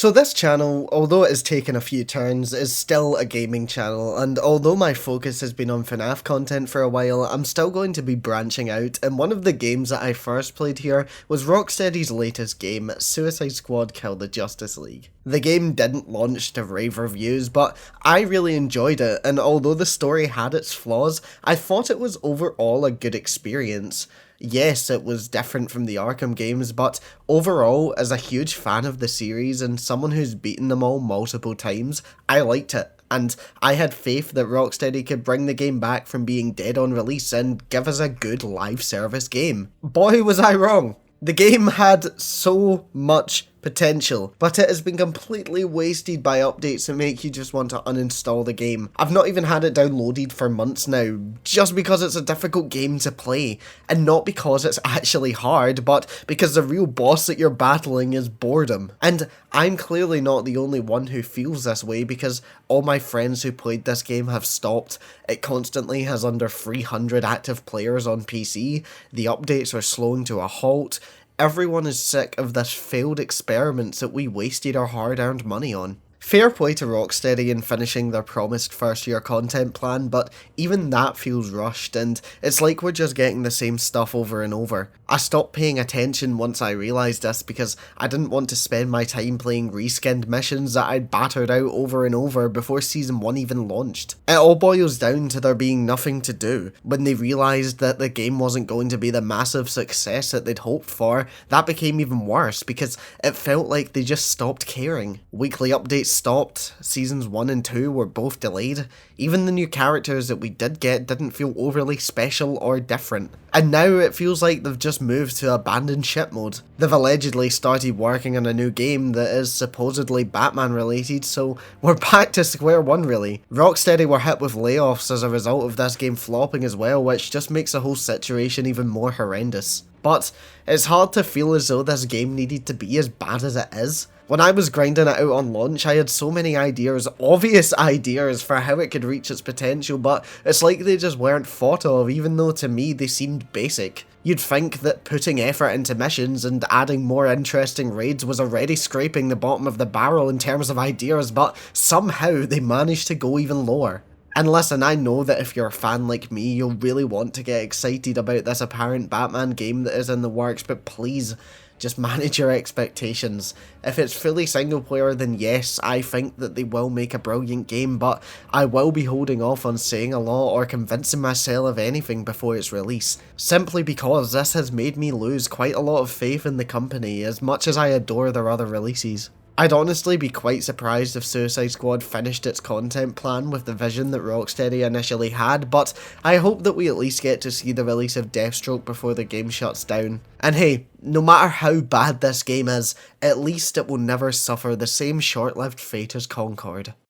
So this channel, although it has taken a few turns, is still a gaming channel, and although my focus has been on FNAF content for a while, I'm still going to be branching out, and one of the games that I first played here was Rocksteady's latest game, Suicide Squad Kill the Justice League. The game didn't launch to rave reviews, but I really enjoyed it, and although the story had its flaws, I thought it was overall a good experience. Yes, it was different from the Arkham games, but overall, as a huge fan of the series and someone who's beaten them all multiple times, I liked it. And I had faith that Rocksteady could bring the game back from being dead on release and give us a good live service game. Boy, was I wrong! The game had so much potential, but it has been completely wasted by updates that make you just want to uninstall the game. I've not even had it downloaded for months now, just because it's a difficult game to play, and not because it's actually hard, but because the real boss that you're battling is boredom. And I'm clearly not the only one who feels this way, because all my friends who played this game have stopped. It constantly has under 300 active players on PC, the updates are slowing to a halt. Everyone is sick of this failed experiments that we wasted our hard-earned money on. Fair play to Rocksteady in finishing their promised first-year content plan, but even that feels rushed, and it's like we're just getting the same stuff over and over. I stopped paying attention once I realised this because I didn't want to spend my time playing reskinned missions that I'd battered out over and over before Season 1 even launched. It all boils down to there being nothing to do. When they realised that the game wasn't going to be the massive success that they'd hoped for, that became even worse because it felt like they just stopped caring. Weekly updates stopped, Seasons 1 and 2 were both delayed, even the new characters that we did get didn't feel overly special or different. And now it feels like they've just moved to abandoned ship mode. They've allegedly started working on a new game that is supposedly Batman related, so we're back to square one really. Rocksteady were hit with layoffs as a result of this game flopping as well, which just makes the whole situation even more horrendous. But it's hard to feel as though this game needed to be as bad as it is. When I was grinding it out on launch, I had so many ideas, obvious ideas for how it could reach its potential, but it's like they just weren't thought of, even though to me they seemed basic. You'd think that putting effort into missions and adding more interesting raids was already scraping the bottom of the barrel in terms of ideas, but somehow they managed to go even lower. And listen, I know that if you're a fan like me, you'll really want to get excited about this apparent Batman game that is in the works, but please, just manage your expectations. If it's fully single player, then yes, I think that they will make a brilliant game, but I will be holding off on saying a lot or convincing myself of anything before its release, simply because this has made me lose quite a lot of faith in the company, as much as I adore their other releases. I'd honestly be quite surprised if Suicide Squad finished its content plan with the vision that Rocksteady initially had, but I hope that we at least get to see the release of Deathstroke before the game shuts down. And hey, no matter how bad this game is, at least it will never suffer the same short-lived fate as Concord.